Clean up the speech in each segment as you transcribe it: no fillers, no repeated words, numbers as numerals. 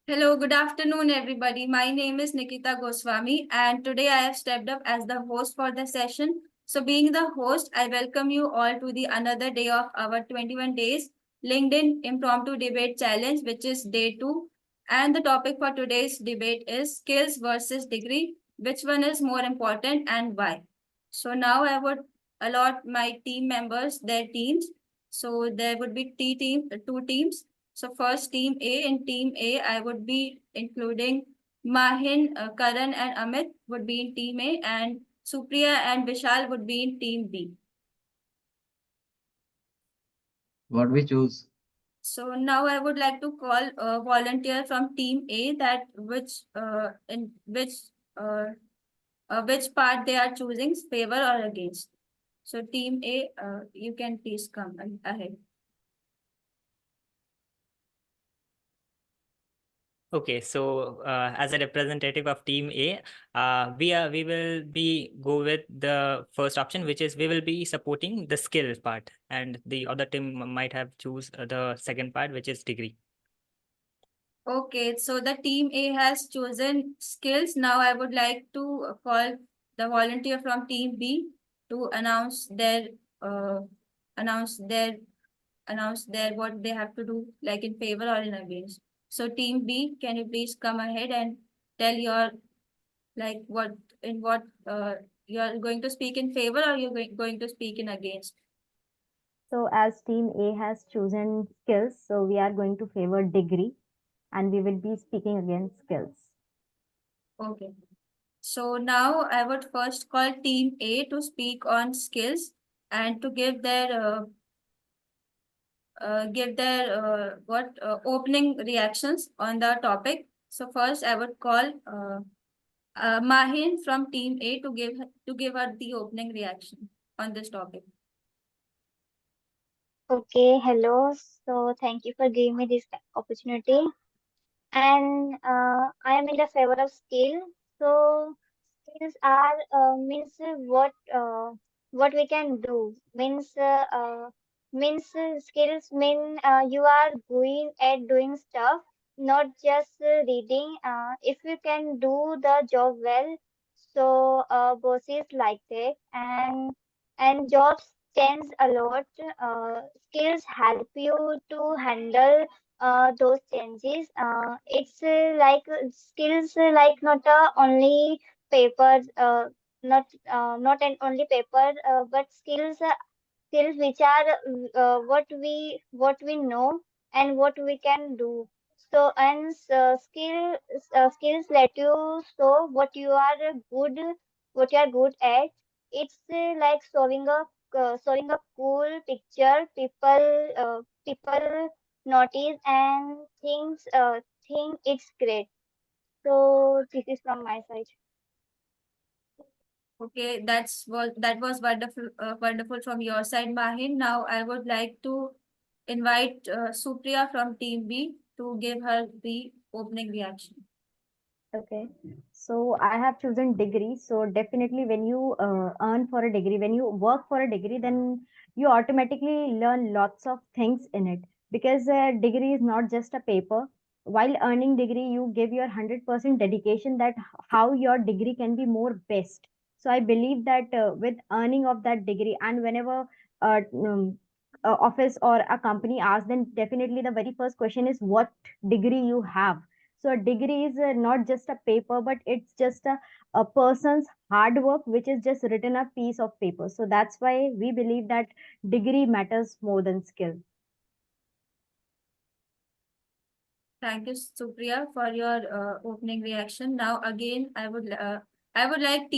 Hello, good afternoon, everybody. My name is Nikita Goswami, and today I have stepped up as the host for the session. So, being the host, I welcome you all to the another day of our 21 days LinkedIn Impromptu Debate Challenge, which is day 2. And the topic for today's debate is skills versus degree. Which one is more important and why? So, now I would allot my team members their teams. So, there would be two teams. So first team A, in team A, I would be including Mahin, Karan and Amit would be in team A and Supriya and Vishal would be in team B. What we choose? So now I would like to call a volunteer from team A that in which part they are choosing, favor or against. So team A, you can please come ahead. Okay, so as a representative of Team A, we will be go with the first option, which is we will be supporting the skill part, and the other team might have choose the second part, which is degree. Okay, so the team A has chosen skills. Now I would like to call the volunteer from team B to uh, announce their announce their what they have to do, like in favor or in against. So team B, can you please come ahead and tell your like what you are going to speak in favor or you're going to speak in against? So as team A has chosen skills, so we are going to favor degree and we will be speaking against skills. Okay. So now I would first call team A to speak on skills and to give their opening reactions on the topic. So first I would call Mahin from team A to give her the opening reaction on this topic. Okay, hello. So thank you for giving me this opportunity. And I am in the favor of skill. So skills are means what we can do means skills mean you are going at doing stuff, not just reading. If you can do the job well, so bosses like that, and jobs change a lot. Skills help you to handle those changes. Skills like not only paper, not an only paper, but skills which are what we know and what we can do. So skills let you show what you are good at. It's like showing a cool picture. People notice and think it's great. So this is from my side. Okay, that was wonderful from your side, Mahin. Now I would like to invite Supriya from team B to give her the opening reaction. Okay. So I have chosen degree. So definitely when you earn for a degree, when you work for a degree, then you automatically learn lots of things in it because a degree is not just a paper. While earning degree, you give your 100% dedication that how your degree can be more best. So I believe that with earning of that degree and whenever office or a company asks, then definitely the very first question is what degree you have. So a degree is not just a paper, but it's just a person's hard work, which is just written a piece of paper. So that's why we believe that degree matters more than skill. Thank you, Supriya, for your opening reaction. Now, again, I would like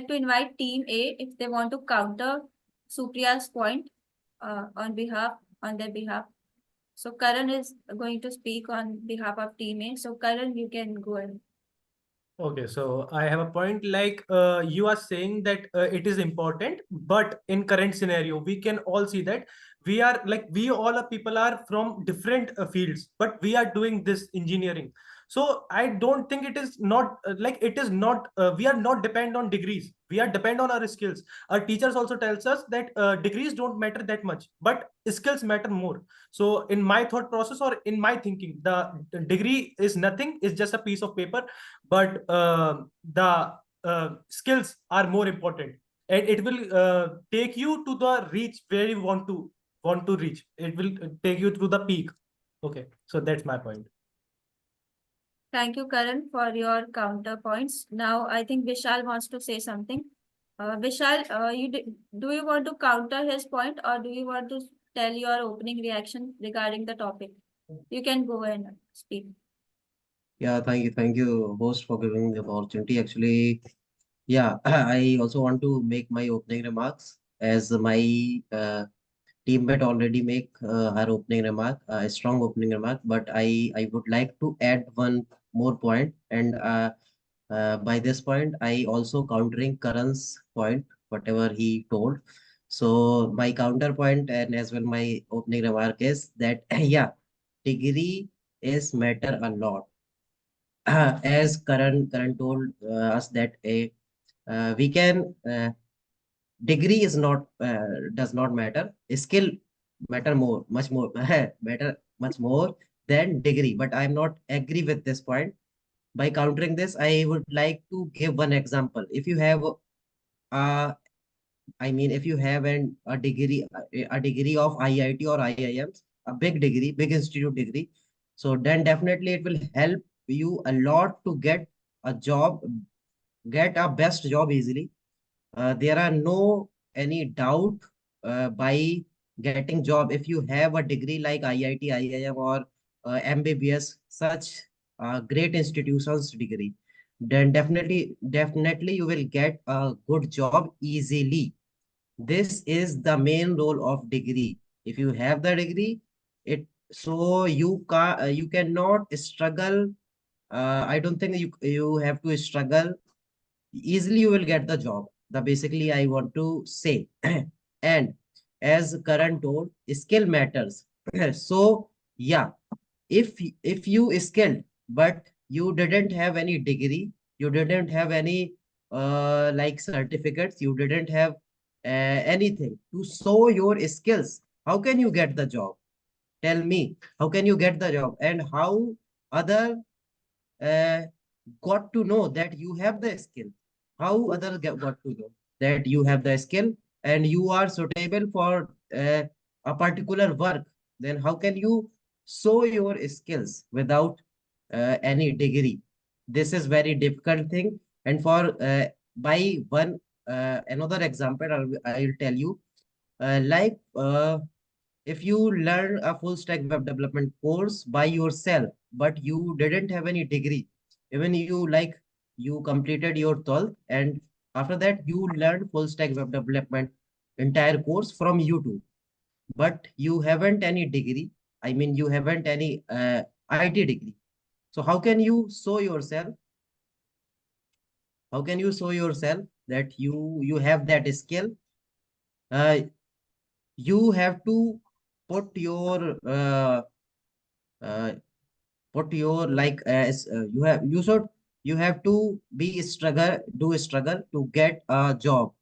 to invite Team A if they want to counter Supriya's point on their behalf. So, Karan is going to speak on behalf of Team A. So, Karan, you can go ahead. Okay, so I have a point like you are saying that it is important, but in current scenario, we can all see that we are like, we all are people are from different fields, but we are doing this engineering. So I don't think it is not like it is not we are not depend on degrees, we are depend on our skills. Our teachers also tells us that degrees don't matter that much, but skills matter more. So in my thought process, or in my thinking, the degree is nothing, it's just a piece of paper, but the skills are more important, and it will take you to the reach where you want to reach. It will take you to the peak. Okay, so that's my point. Thank you, Karan, for your counterpoints. Now, I think Vishal wants to say something. Vishal, do you want to counter his point, or do you want to tell your opening reaction regarding the topic? You can go and speak. Yeah, thank you, host, for giving the opportunity. Actually, yeah, I also want to make my opening remarks as my teammate already make her opening remark, a strong opening remark. But I would like to add one more point, and by this point, I also countering Karan's point, whatever he told. So my counterpoint and as well my opening remark is that yeah, degree is matter a lot. As Karan told us that a we can degree is not does not matter. Skill matter more, much more matter much more than degree. But I am not agree with this point. By countering this, I would like to give one example. If you have I mean, if you have a degree of IIT or IIMs, a big degree, big institute degree, so then definitely it will help you a lot to get a job, get a best job easily. There are no any doubt by getting job if you have a degree like IIT, IIM, or MBBS, such great institutions degree. Then definitely you will get a good job easily. This is the main role of degree. If you have the degree, it so you cannot struggle. I don't think you have to struggle. Easily you will get the job. The basically I want to say. And as Karan told, skill matters. So yeah, if you skilled but you didn't have any degree, you didn't have any like certificates, you didn't have anything to show your skills, how can you get the job? Tell me, how can you get the job? And how other uh, got to know that you have the skill? How others got to know that you have the skill and you are suitable for a particular work? Then how can you show your skills without any degree? This is very difficult thing. And for by one another example, I'll tell you like if you learn a full stack web development course by yourself, but you didn't have any degree, even you like you completed your 12th, and after that you learned full stack web development entire course from YouTube, but you haven't any degree. I mean, you haven't any IT degree. So how can you show yourself? How can you show yourself that you have that skill? Uh, you have to put your uh, put your like as you have to be struggle do struggle to get a job,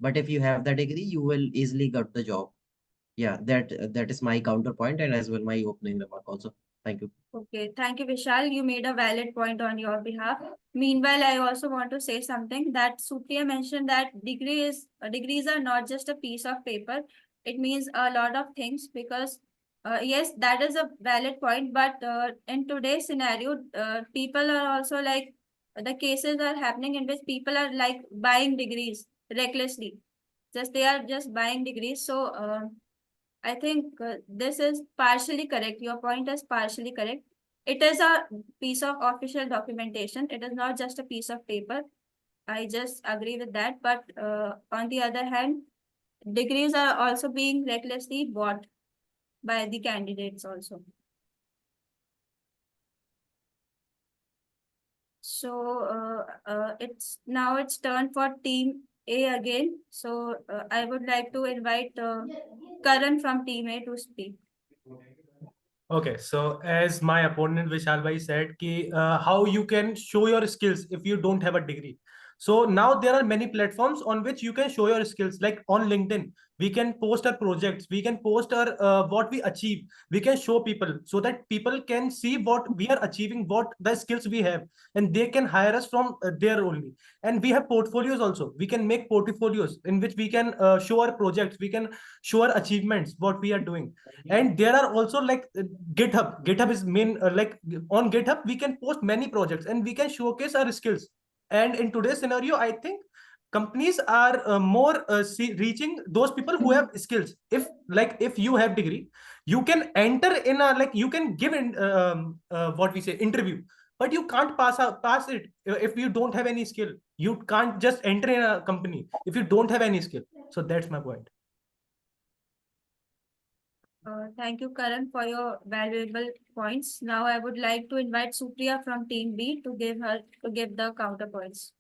but if you have the degree you will easily get the job. Yeah, that is my counterpoint and as well my opening remark also. Thank you. Okay, thank you, Vishal. You made a valid point on your behalf. Meanwhile, I also want to say something that Supriya mentioned that degrees are not just a piece of paper. It means a lot of things because yes, that is a valid point. But in today's scenario, people are also like the cases are happening in which people are like buying degrees recklessly. Just they are just buying degrees. So I think this is partially correct. Your point is partially correct. It is a piece of official documentation. It is not just a piece of paper. I just agree with that. But on the other hand, degrees are also being recklessly bought by the candidates also. So it's now it's turn for team A again. So I would like to invite Karan from Team A to speak. Okay, so as my opponent Vishal bhai said, ki, how you can show your skills if you don't have a degree. So now there are many platforms on which you can show your skills. Like on LinkedIn, we can post our projects, we can post our what we achieve. We can show people so that people can see what we are achieving, what the skills we have, and they can hire us from there only. And we have portfolios also. We can make portfolios in which we can show our projects, we can show our achievements, what we are doing. And there are also like github is main like on github we can post many projects and we can showcase our skills. And in today's scenario, I think companies are more reaching those people who have skills. If you have degree, you can enter in a, like you can give in what we say interview, but you can't pass it if you don't have any skill. You can't just enter in a company if you don't have any skill. So that's my point. Thank you, Karan, for your valuable points. Now I would like to invite Supriya from Team B to give the counterpoints.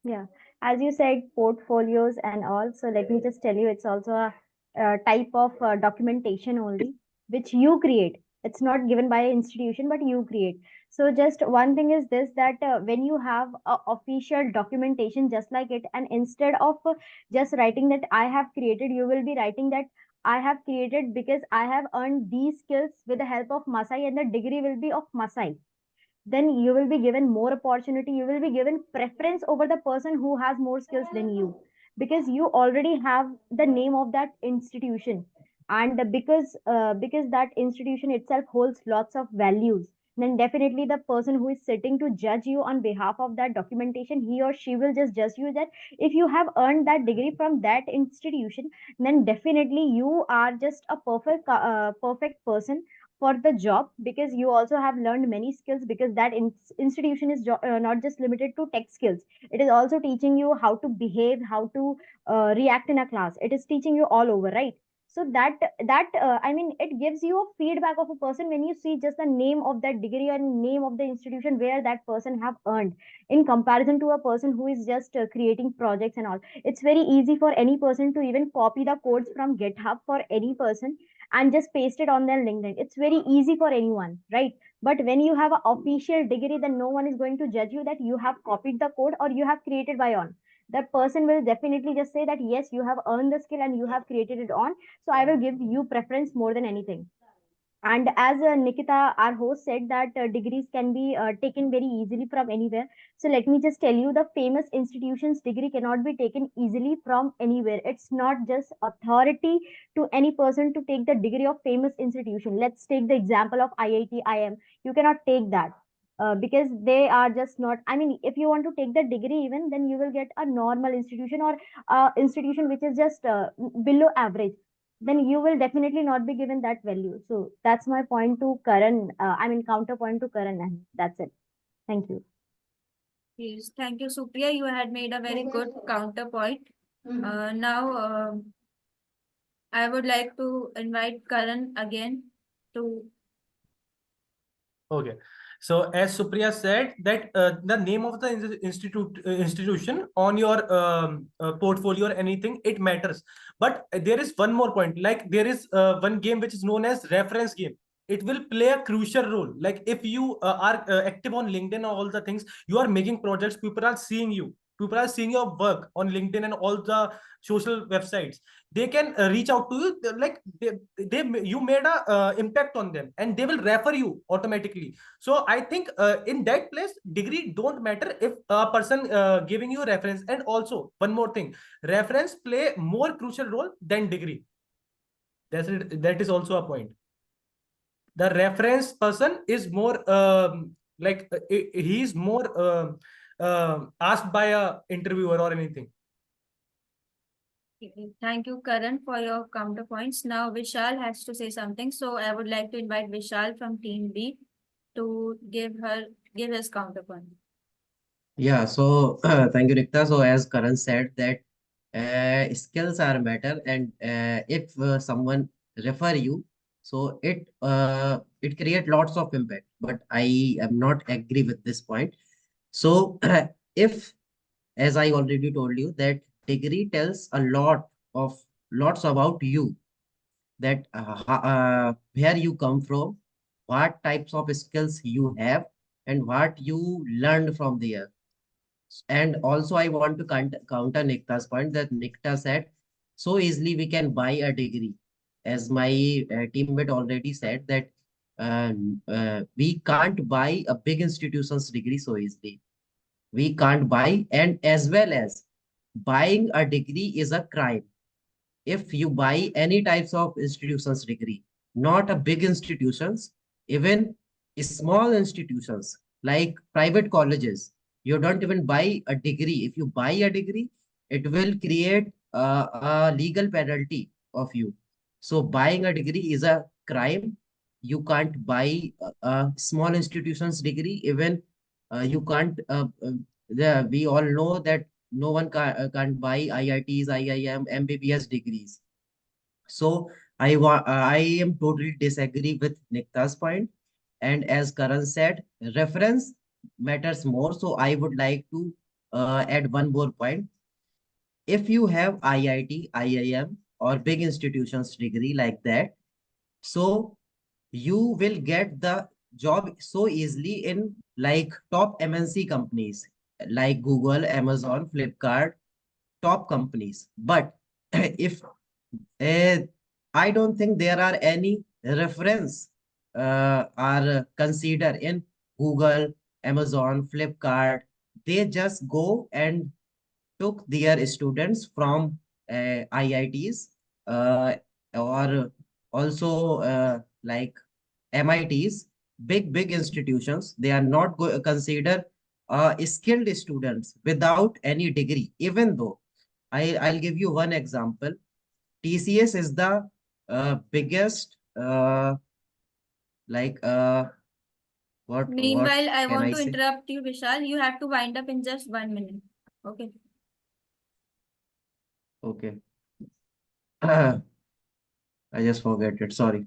Yeah, as you said, portfolios and all. So let me just tell you, it's also a type of documentation only, which you create. It's not given by an institution, but you create. So just one thing is this, that when you have a official documentation just like it, and instead of just writing that I have created, you will be writing that I have created because I have earned these skills with the help of Masai, and the degree will be of Masai. Then you will be given more opportunity, you will be given preference over the person who has more skills than you, because you already have the name of that institution. And because that institution itself holds lots of values, then definitely the person who is sitting to judge you on behalf of that documentation, he or she will just judge you that if you have earned that degree from that institution, then definitely you are just a perfect person for the job, because you also have learned many skills, because that institution is not just limited to tech skills. It is also teaching you how to behave, how to react in a class. It is teaching you all over, right? So that I mean, it gives you a feedback of a person when you see just the name of that degree and name of the institution where that person have earned, in comparison to a person who is just creating projects and all. It's very easy for any person to even copy the codes from GitHub for any person and just paste it on their LinkedIn. It's very easy for anyone, right? But when you have an official degree, then no one is going to judge you that you have copied the code or you have created by on. That person will definitely just say that yes, you have earned the skill and you have created it on. So I will give you preference more than anything. And as Nikita, our host, said that degrees can be taken very easily from anywhere. So let me just tell you, the famous institution's degree cannot be taken easily from anywhere. It's not just authority to any person to take the degree of famous institution. Let's take the example of IIT, IM. You cannot take that. Because they are just not, I mean, if you want to take the degree even, then you will get a normal institution or institution which is just below average, then you will definitely not be given that value. So that's my point to Karan. I mean, counterpoint to Karan, and that's it. Thank you. Yes, thank you, Supriya. You had made a very good counterpoint. Now, I would like to invite Karan again to. Okay. So as Supriya said that the name of the institution on your portfolio or anything, it matters. But there is one more point. Like there is one game which is known as reference game. It will play a crucial role. Like if you are active on LinkedIn or all the things, you are making projects, people are seeing you. People are seeing your work on LinkedIn and all the social websites. They can reach out to you, like they you made a impact on them and they will refer you automatically. So I think in that place degree don't matter if a person giving you reference. And also one more thing, reference play more crucial role than degree. That's it. That is also a point. The reference person is more he is more asked by a interviewer or anything. Thank you, Karan, for your counterpoints. Now, Vishal has to say something. So I would like to invite Vishal from Team B to give his counterpoint. Yeah, so thank you, Rikta. So as Karan said that skills are matter, and if someone refer you, so it create lots of impact. But I am not agree with this point. So if, as I already told you, that degree tells a lots about you, that where you come from, what types of skills you have, and what you learned from there. And also, I want to counter Nikta's point that Nikta said, so easily we can buy a degree. As my teammate already said, that we can't buy a big institution's degree so easily. We can't buy, and as well as buying a degree is a crime if you buy any types of institutions degree, not a big institutions, even small institutions like private colleges, you don't even buy a degree. If you buy a degree, it will create a legal penalty of you. So buying a degree is a crime. You can't buy a small institutions degree. Even you can't. We all know that no one can't buy IITs, IIM, MBBS degrees. So I am totally disagree with Nikta's point. And as Karan said, reference matters more. So I would like to add one more point. If you have IIT, IIM, or big institutions degree like that, so you will get the job so easily in like top MNC companies like Google, Amazon, Flipkart, top companies. But if I don't think there are any reference are considered in Google, Amazon, Flipkart. They just go and took their students from IITs uh, or also like MITs, big institutions. They are not considered skilled students without any degree. Even though I'll give you one example. TCS is the biggest like what Meanwhile, I can want I to say? interrupt you, Vishal. You have to wind up in just 1 minute. Okay. Okay. I just forget it. Sorry.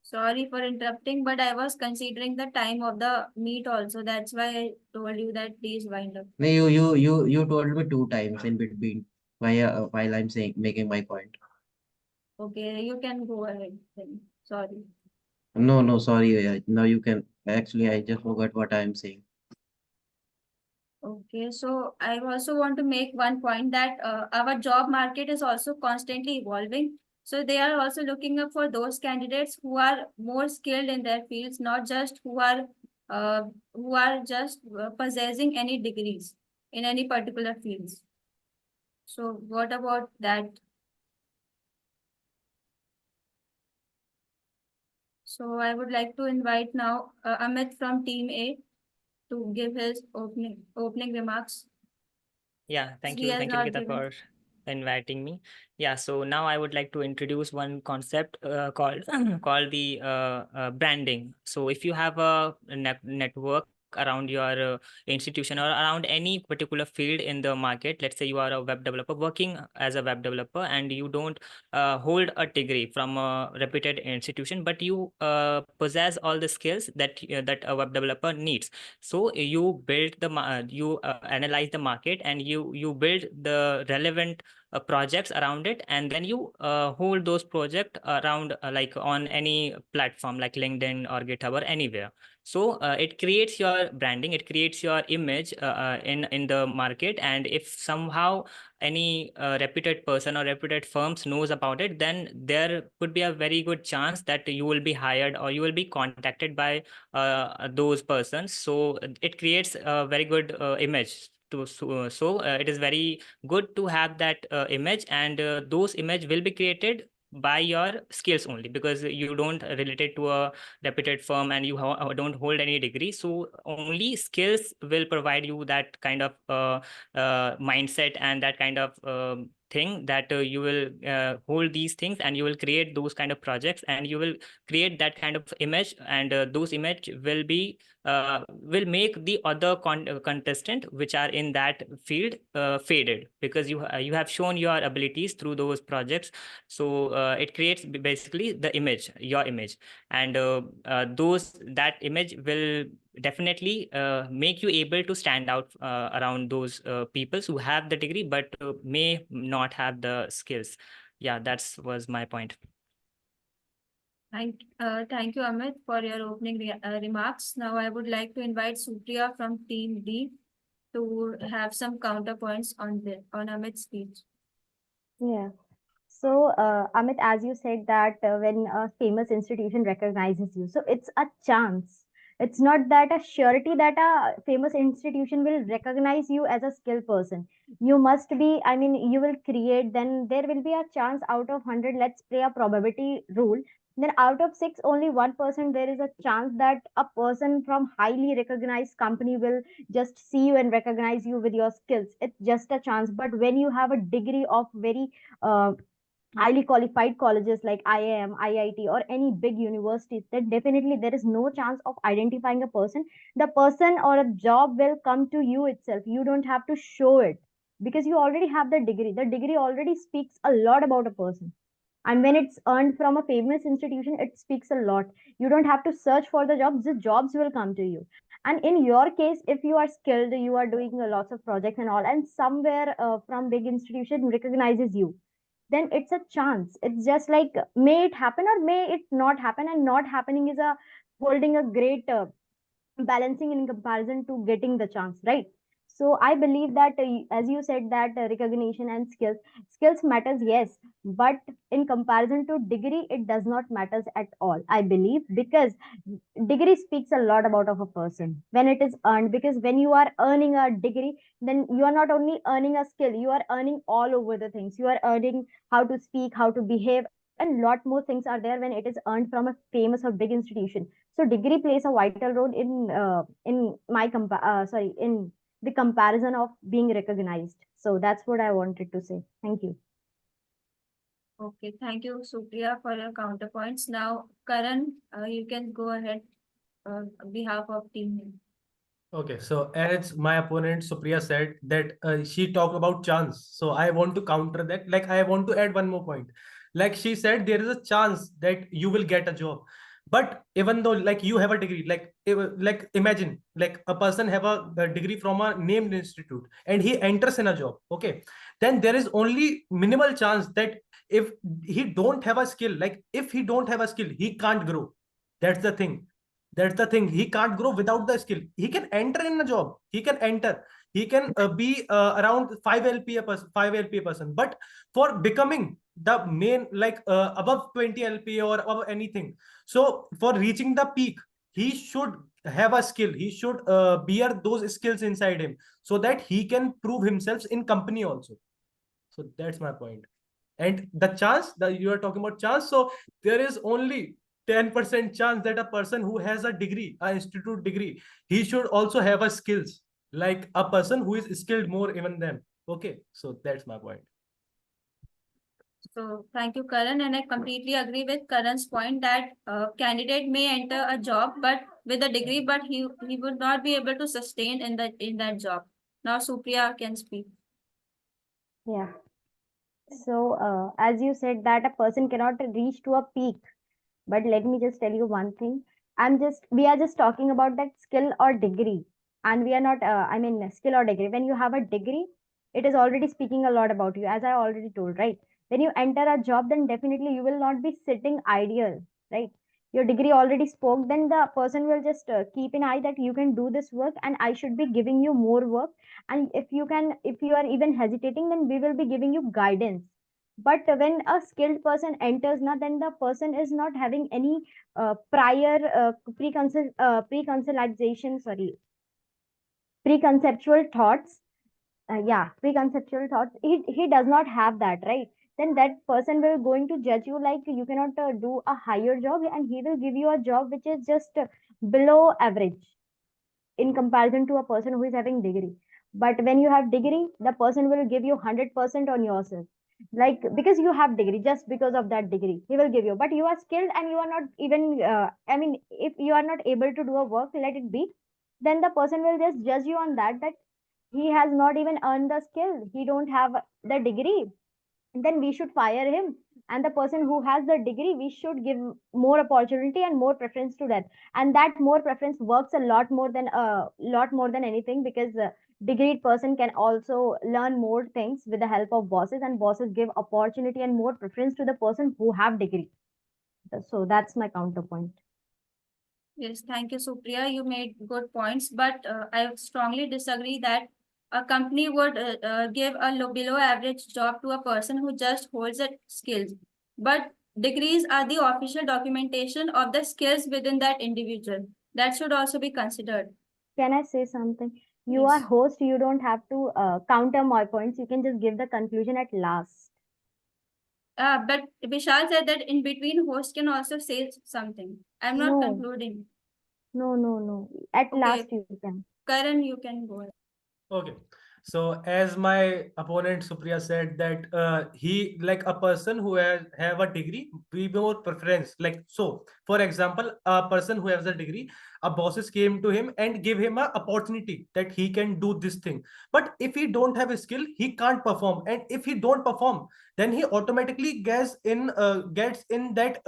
Sorry for interrupting, but I was considering the time of the meet also. That's why I told you that please wind up. No, you told me two times in between while I'm saying making my point. Okay, you can go ahead then. Sorry. No, sorry. No, you can. Actually, I just forgot what I'm saying. Okay, so I also want to make one point that our job market is also constantly evolving. So they are also looking up for those candidates who are more skilled in their fields, not just who are just possessing any degrees in any particular fields. So what about that? So I would like to invite now Amit from Team A to give his opening remarks. Yeah, He has thank you, not Nikita, given. for inviting me. Yeah, so now I would like to introduce one concept called called the branding. So if you have a network around your institution or around any particular field in the market, let's say you are a web developer working as a web developer and you don't hold a degree from a reputed institution, but you possess all the skills that a web developer needs. So you build you analyze the market, and you build the relevant projects around it, and then you hold those projects around like on any platform like LinkedIn or GitHub or anywhere. So it creates your branding, it creates your image in the market, and if somehow any reputed person or reputed firms knows about it, then there could be a very good chance that you will be hired or you will be contacted by those persons. So it creates a very good image to it is very good to have that image, and those image will be created by your skills only, because you don't relate it to a reputed firm and you don't hold any degree. So only skills will provide you that kind of mindset and that kind of thing, that you will hold these things and you will create those kind of projects and you will create that kind of image, and those image will be will make the other contestant which are in that field faded, because you have shown your abilities through those projects. So it creates basically the image, your image, and that image will definitely make you able to stand out around those people who have the degree but may not have the skills. Yeah, that's was my point. Thank you, Amit, for your opening remarks. Now, I would like to invite Supriya from Team D to have some counterpoints on Amit's speech. Yeah. So, Amit, as you said that when a famous institution recognizes you, so it's a chance. It's not that a surety that a famous institution will recognize you as a skilled person. You must be, I mean, you will create, then there will be a chance out of 100. Let's play a probability rule. Then out of six, only 1% there is a chance that a person from highly recognized company will just see you and recognize you with your skills. It's just a chance. But when you have a degree of very highly qualified colleges like IIM, IIT, or any big universities, then definitely there is no chance of identifying a person. The person or a job will come to you itself. You don't have to show it because you already have the degree. The degree already speaks a lot about a person. And when it's earned from a famous institution, it speaks a lot. You don't have to search for the jobs will come to you. And in your case, if you are skilled, you are doing lots of projects and all, and somewhere from big institution recognizes you, then it's a chance. It's just like may it happen or may it not happen, and not happening is a holding a great balancing in comparison to getting the chance, right? So I believe that as you said that recognition and skills matters, yes, but in comparison to degree it does not matters at all, I believe, because degree speaks a lot about of a person when it is earned. Because when you are earning a degree, then you are not only earning a skill, you are earning all over the things. You are earning how to speak, how to behave, and lot more things are there when it is earned from a famous or big institution. So degree plays a vital role in my sorry, in the comparison of being recognized. So that's what I wanted to say. Thank you. Okay, thank you, Supriya, for your counterpoints. Now, Karan, you can go ahead on behalf of Team D. Okay, so as my opponent Supriya said that she talked about chance, so I want to counter that. Like I want to add one more point. Like she said, there is a chance that you will get a job, but even though like you have a degree, like imagine like a person have a degree from a named institute and he enters in a job. Okay, then there is only minimal chance that if he don't have a skill, like if he don't have a skill, he can't grow. That's the thing. That's the thing. He can't grow without the skill. He can enter in a job. He can enter. He can be around 5 LPA person, 5 LPA person. But for becoming the main, like above 20 LPA or above anything, so for reaching the peak, he should have a skill. He should bear those skills inside him so that he can prove himself in company also. So that's my point. And the chance that you are talking about chance, so there is only 10% chance that a person who has a degree, a institute degree, he should also have a skills like a person who is skilled more even them. Okay, so that's my point. So thank you, Karan, and I completely agree with Karan's point that candidate may enter a job, but with a degree, but he would not be able to sustain in that job. Now, Supriya can speak. Yeah. So as you said that a person cannot reach to a peak, but let me just tell you one thing. We are just talking about that skill or degree, and we are not, I mean, skill or degree. When you have a degree, it is already speaking a lot about you, as I already told, right? When you enter a job, then definitely you will not be sitting ideal, right? Your degree already spoke, then the person will just keep an eye that you can do this work, and I should be giving you more work. And if you are even hesitating, then we will be giving you guidance. But when a skilled person enters now, then the person is not having any prior preconceptualization, sorry, preconceptual thoughts. Yeah, preconceptual thoughts. He does not have that, right? Then that person will going to judge you like you cannot do a higher job, and he will give you a job which is just below average in comparison to a person who is having degree. But when you have degree, the person will give you 100% on yourself. Like, because you have degree, just because of that degree he will give you, but you are skilled and you are not even I mean, if you are not able to do a work, let it be, then the person will just judge you on that, that he has not even earned the skill, he don't have the degree, then we should fire him. And the person who has the degree, we should give more opportunity and more preference to that. And that more preference works a lot more than anything, because degreed person can also learn more things with the help of bosses, and bosses give opportunity and more preference to the person who have degree. So that's my counterpoint. Yes, thank you, Supriya. You made good points, but I would strongly disagree that a company would give a below average job to a person who just holds the skills. But degrees are the official documentation of the skills within that individual. That should also be considered. Can I say something? You are Yes. host, you don't have to counter my points, you can just give the conclusion at last. But Vishal said that in between, host can also say something. I'm not No, concluding. no. At Okay, last you can. Karan, you can go ahead. Okay. So as my opponent Supriya said that he like a person who has have a degree, we more preference. Like so, for example, a person who has a degree, a bosses came to him and give him a opportunity that he can do this thing. But if he don't have a skill, he can't perform. And if he don't perform, then he automatically gets in that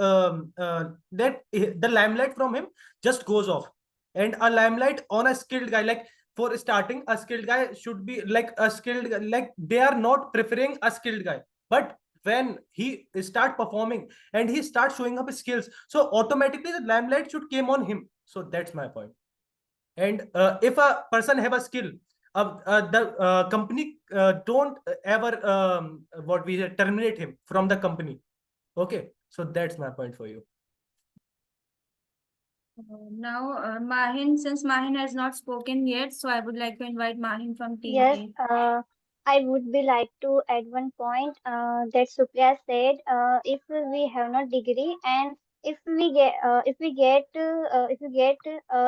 the limelight from him just goes off. And a limelight on a skilled guy, like for starting, a skilled guy should be like a skilled, like they are not preferring a skilled guy, but when he start performing and he start showing up his skills, so automatically the limelight should came on him. So that's my point. And if a person have a skill, the company don't ever what we say, terminate him from the company. Okay, so that's my point for you. Now, Mahin, since Mahin has not spoken yet, so I would like to invite Mahin from Team Yes, A. I would be like to add one point that Supriya said. If we have not degree and if we get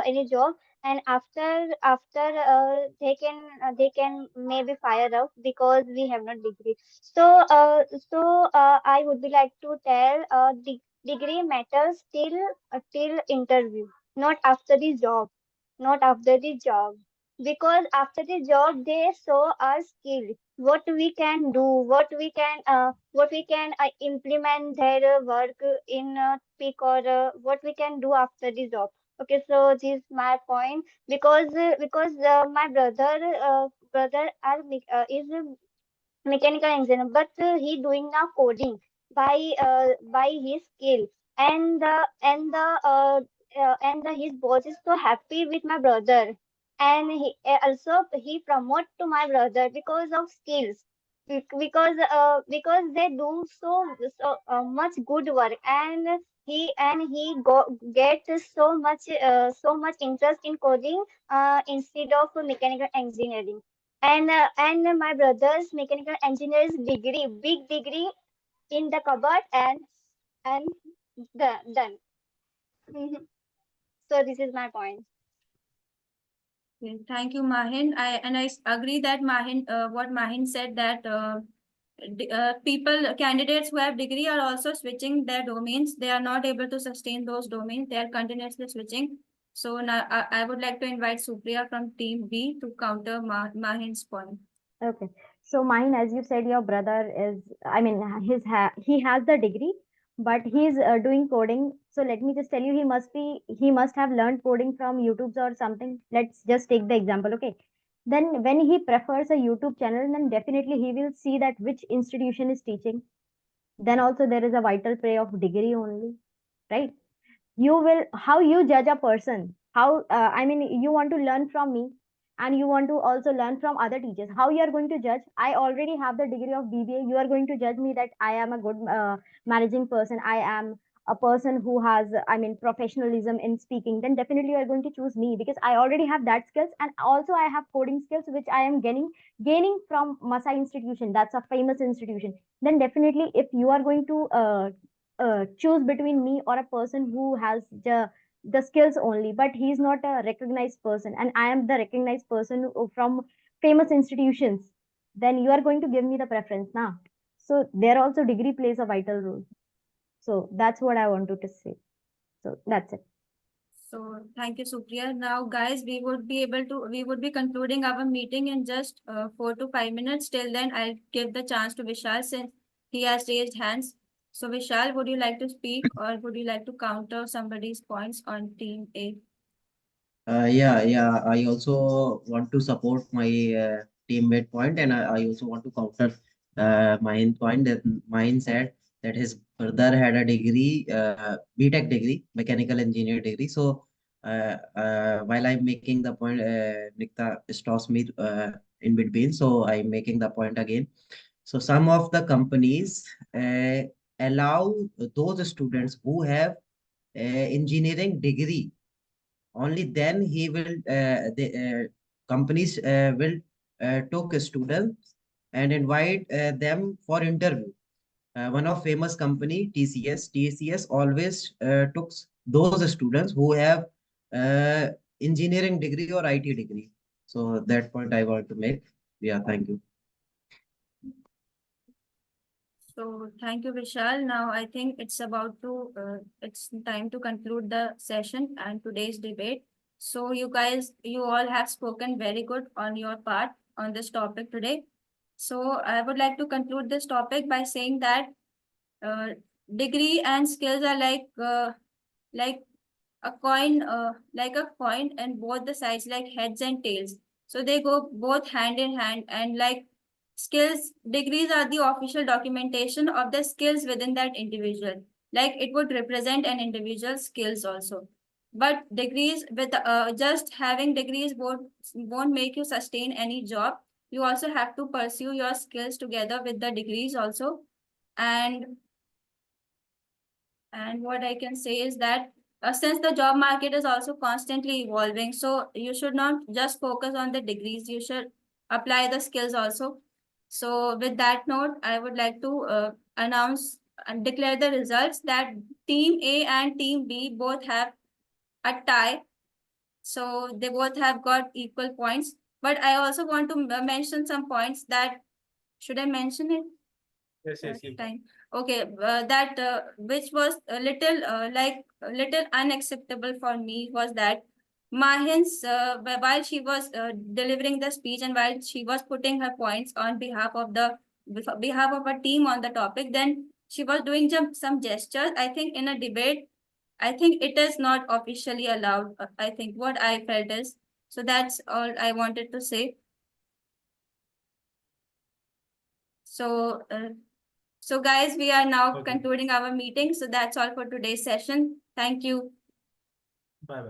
any job, and after they can maybe fire us because we have not degree. So I would be like to tell degree matters till interview, not after the job, not after the job, because after the job they saw our skill, what we can do, what we can implement their work in peak, or what we can do after the job. Okay, so this is my point, because my brother is a mechanical engineer, but he doing now coding by his skill, and his boss is so happy with my brother, and also he promote to my brother because of skills. Because they do so much good work, and get so much interest in coding instead of mechanical engineering. And my brother's mechanical engineer's degree, big degree in the cupboard, and done. Mhm. So this is my point. Okay, thank you, Mahin. I agree that Mahin, what Mahin said, that candidates who have degree are also switching their domains. They are not able to sustain those domains. They are continuously switching. So now I would like to invite Supriya from Team B to counter Mahin's point. Okay. So mine, as you said, your brother is, I mean, he has the degree, but he's doing coding. So let me just tell you, he must have learned coding from YouTube or something. Let's just take the example. Okay. Then when he prefers a YouTube channel, then definitely he will see that which institution is teaching. Then also there is a vital play of degree only, right? You will, how you judge a person, how I mean, you want to learn from me and you want to also learn from other teachers, how you are going to judge? I already have the degree of BBA, you are going to judge me that I am a good managing person, I am a person who has, I mean, professionalism in speaking, then definitely you are going to choose me because I already have that skills, and also I have coding skills which I am gaining from Masai institution, that's a famous institution. Then definitely if you are going to choose between me or a person who has the skills only, but he's not a recognized person and I am the recognized person from famous institutions, then you are going to give me the preference now. So there also degree plays a vital role. So that's what I wanted to say. So that's it. So thank you, Supriya. Now, guys, we would be concluding our meeting in just 4 to 5 minutes. Till then, I'll give the chance to Vishal since he has raised hands. So, Vishal, would you like to speak or would you like to counter somebody's points on team A? Yeah. I also want to support my teammate point, and I also want to counter mine point that mine said that his brother had a degree, BTech degree, mechanical engineer degree. So while I'm making the point, Nikta stops me in between. So I'm making the point again. So some of the companies allow those students who have engineering degree, only then he will the companies will took students and invite them for interview. One of famous company TCS always took those students who have uh, engineering degree or IT degree. So that point I want to make. Yeah, thank you. So thank you, Vishal. Now I think it's time to conclude the session and today's debate. So you all have spoken very good on your part on this topic today. So I would like to conclude this topic by saying that uh, degree and skills are like like a coin and both the sides like heads and tails. So they go both hand in hand, and like skills degrees are the official documentation of the skills within that individual. Like it would represent an individual's skills also. But degrees with just having degrees won't make you sustain any job. You also have to pursue your skills together with the degrees also. And and what I can say is that since the job market is also constantly evolving, so you should not just focus on the degrees, you should apply the skills also. So with that note, I would like to announce and declare the results that Team A and Team B both have a tie. So they both have got equal points. But I also want to mention some points that, should I mention it? Yes. Time. Okay, that which was a little a little unacceptable for me was that Mahin's while she was delivering the speech and while she was putting her points on behalf of a team on the topic, then she was doing some gestures. I think in a debate, I think it is not officially allowed. I think what I felt is, so that's all I wanted to say. So. So guys, we are now Okay. concluding our meeting. So that's all for today's session. Thank you. Bye.